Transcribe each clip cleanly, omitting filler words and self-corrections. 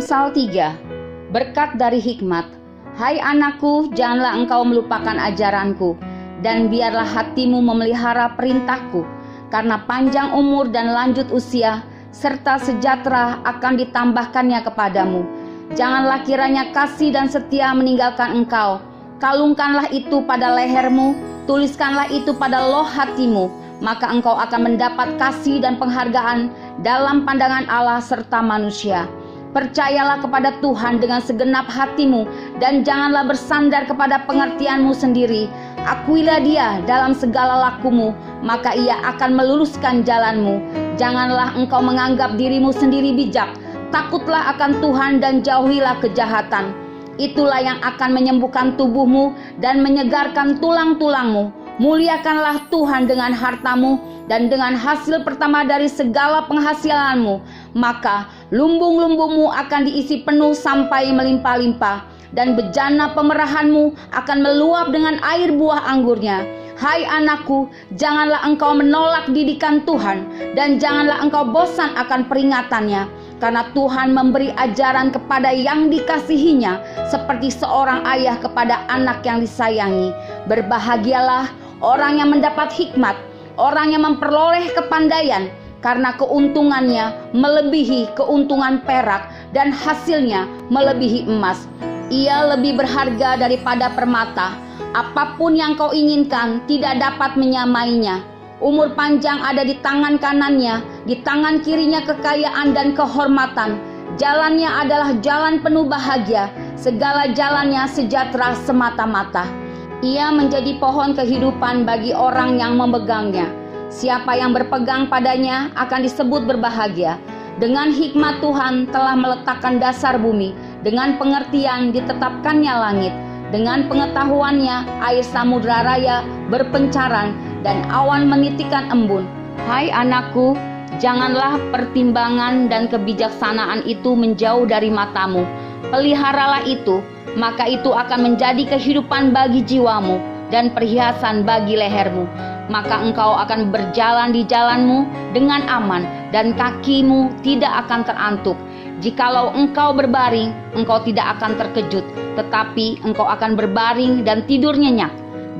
Amsal 3. Berkat dari hikmat. Hai anakku, janganlah engkau melupakan ajaranku, dan biarlah hatimu memelihara perintahku, karena panjang umur dan lanjut usia, serta sejahtera akan ditambahkannya kepadamu. Janganlah kiranya kasih dan setia meninggalkan engkau. Kalungkanlah itu pada lehermu, tuliskanlah itu pada loh hatimu, maka engkau akan mendapat kasih dan penghargaan dalam pandangan Allah serta manusia. Percayalah kepada Tuhan dengan segenap hatimu, dan janganlah bersandar kepada pengertianmu sendiri. Akuilah Dia dalam segala lakumu, maka Ia akan meluruskan jalanmu. Janganlah engkau menganggap dirimu sendiri bijak. Takutlah akan Tuhan dan jauhilah kejahatan. Itulah yang akan menyembuhkan tubuhmu dan menyegarkan tulang-tulangmu. Muliakanlah Tuhan dengan hartamu dan dengan hasil pertama dari segala penghasilanmu, maka lumbung-lumbungmu akan diisi penuh sampai melimpah-limpah, dan bejana pemerahanmu akan meluap dengan air buah anggurnya. Hai anakku, janganlah engkau menolak didikan Tuhan, dan janganlah engkau bosan akan peringatannya, karena Tuhan memberi ajaran kepada yang dikasihinya, seperti seorang ayah kepada anak yang disayangi. Berbahagialah orang yang mendapat hikmat, orang yang memperoleh kepandaian, karena keuntungannya melebihi keuntungan perak dan hasilnya melebihi emas. Ia lebih berharga daripada permata. Apapun yang kau inginkan tidak dapat menyamainya. Umur panjang ada di tangan kanannya, di tangan kirinya kekayaan dan kehormatan. Jalannya adalah jalan penuh bahagia, segala jalannya sejahtera semata-mata. Ia menjadi pohon kehidupan bagi orang yang memegangnya. Siapa yang berpegang padanya akan disebut berbahagia. Dengan hikmat Tuhan telah meletakkan dasar bumi, dengan pengertian ditetapkannya langit. Dengan pengetahuannya air samudra raya berpencaran dan awan menitikan embun. Hai anakku, janganlah pertimbangan dan kebijaksanaan itu menjauh dari matamu. Peliharalah itu, maka itu akan menjadi kehidupan bagi jiwamu dan perhiasan bagi lehermu. Maka engkau akan berjalan di jalanmu dengan aman, dan kakimu tidak akan terantuk. Jikalau engkau berbaring, engkau tidak akan terkejut, tetapi engkau akan berbaring dan tidur nyenyak.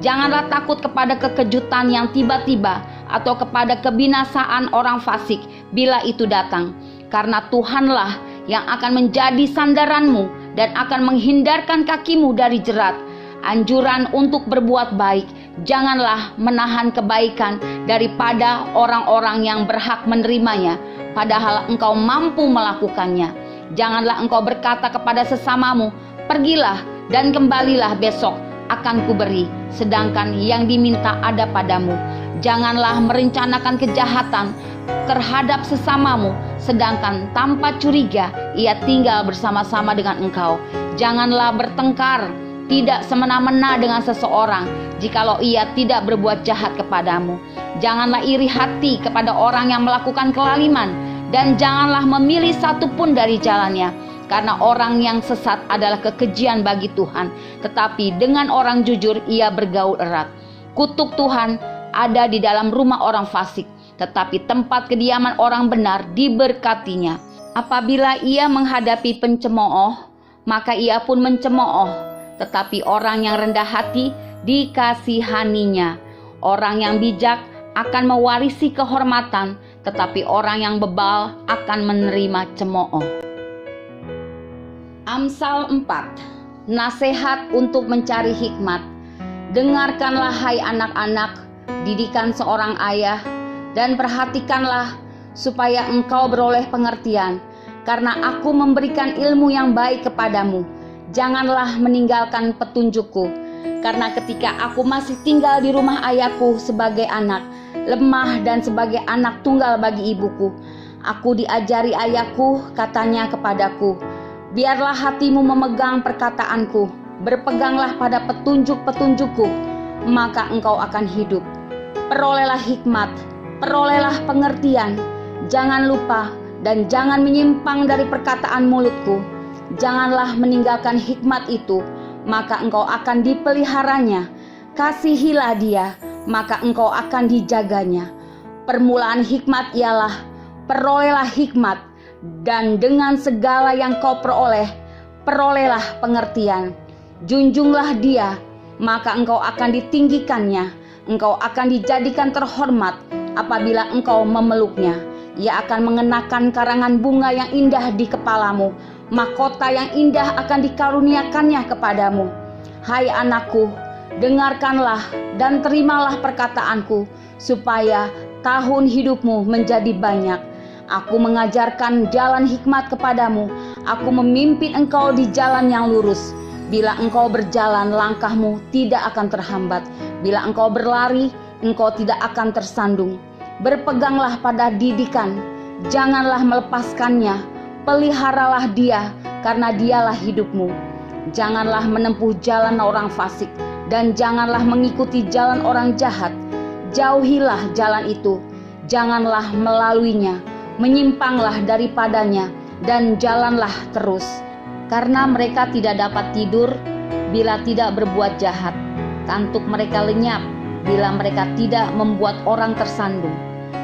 Janganlah takut kepada kekejutan yang tiba-tiba, atau kepada kebinasaan orang fasik bila itu datang. Karena Tuhanlah yang akan menjadi sandaranmu dan akan menghindarkan kakimu dari jerat. Anjuran untuk berbuat baik, janganlah menahan kebaikan daripada orang-orang yang berhak menerimanya, padahal engkau mampu melakukannya. Janganlah engkau berkata kepada sesamamu, pergilah dan kembalilah besok, akan kuberi, sedangkan yang diminta ada padamu. Janganlah merencanakan kejahatan terhadap sesamamu, sedangkan tanpa curiga ia tinggal bersama-sama dengan engkau. Janganlah bertengkar tidak semena-mena dengan seseorang, jikalau ia tidak berbuat jahat kepadamu. Janganlah iri hati kepada orang yang melakukan kelaliman, dan janganlah memilih satu pun dari jalannya, karena orang yang sesat adalah kekejian bagi Tuhan, tetapi dengan orang jujur ia bergaul erat. Kutuk Tuhan ada di dalam rumah orang fasik, tetapi tempat kediaman orang benar diberkatinya. Apabila ia menghadapi pencemooh, maka ia pun mencemooh, tetapi orang yang rendah hati dikasihaninya. Orang yang bijak akan mewarisi kehormatan, tetapi orang yang bebal akan menerima cemooh. Amsal 4. Nasihat untuk mencari hikmat. Dengarkanlah hai anak-anak didikan seorang ayah, dan perhatikanlah supaya engkau beroleh pengertian, karena aku memberikan ilmu yang baik kepadamu. Janganlah meninggalkan petunjukku, karena ketika aku masih tinggal di rumah ayahku sebagai anak, lemah dan sebagai anak tunggal bagi ibuku, aku diajari ayahku, katanya kepadaku, biarlah hatimu memegang perkataanku, berpeganglah pada petunjuk-petunjukku, maka engkau akan hidup. Perolehlah hikmat, perolehlah pengertian, jangan lupa dan jangan menyimpang dari perkataan mulutku. Janganlah meninggalkan hikmat itu, maka engkau akan dipeliharanya. Kasihilah dia, maka engkau akan dijaganya. Permulaan hikmat ialah, perolehlah hikmat, dan dengan segala yang kau peroleh, perolehlah pengertian. Junjunglah dia, maka engkau akan ditinggikannya. Engkau akan dijadikan terhormat apabila engkau memeluknya. Ia akan mengenakan karangan bunga yang indah di kepalamu. Mahkota yang indah akan dikaruniakannya kepadamu. Hai anakku, dengarkanlah dan terimalah perkataanku, supaya tahun hidupmu menjadi banyak. Aku mengajarkan jalan hikmat kepadamu. Aku memimpin engkau di jalan yang lurus. Bila engkau berjalan, langkahmu tidak akan terhambat. Bila engkau berlari, engkau tidak akan tersandung. Berpeganglah pada didikan, janganlah melepaskannya. Peliharalah dia, karena dialah hidupmu. Janganlah menempuh jalan orang fasik, dan janganlah mengikuti jalan orang jahat. Jauhilah jalan itu, janganlah melaluinya. Menyimpanglah daripadanya, dan jalanlah terus. Karena mereka tidak dapat tidur bila tidak berbuat jahat. Kantuk mereka lenyap bila mereka tidak membuat orang tersandung.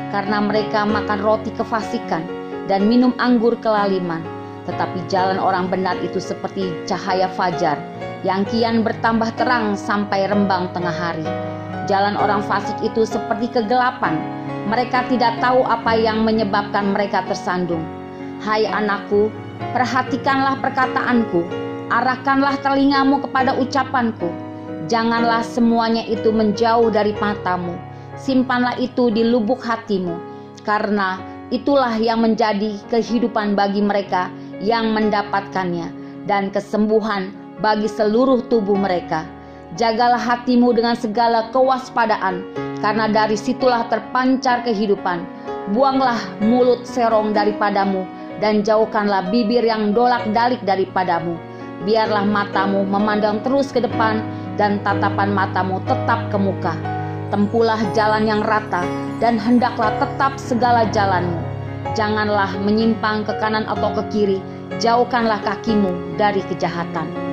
Karena mereka makan roti kefasikan dan minum anggur kelaliman. Tetapi jalan orang benar itu seperti cahaya fajar, yang kian bertambah terang sampai rembang tengah hari. Jalan orang fasik itu seperti kegelapan. Mereka tidak tahu apa yang menyebabkan mereka tersandung. Hai anakku, perhatikanlah perkataanku, arahkanlah telingamu kepada ucapanku. Janganlah semuanya itu menjauh dari matamu, simpanlah itu di lubuk hatimu, karena itulah yang menjadi kehidupan bagi mereka yang mendapatkannya, dan kesembuhan bagi seluruh tubuh mereka. Jagalah hatimu dengan segala kewaspadaan, karena dari situlah terpancar kehidupan. Buanglah mulut serong daripadamu, dan jauhkanlah bibir yang dolak-dalik daripadamu. Biarlah matamu memandang terus ke depan, dan tatapan matamu tetap ke muka. Tempuhlah jalan yang rata, dan hendaklah tetap segala jalanmu. Janganlah menyimpang ke kanan atau ke kiri. Jauhkanlah kakimu dari kejahatan.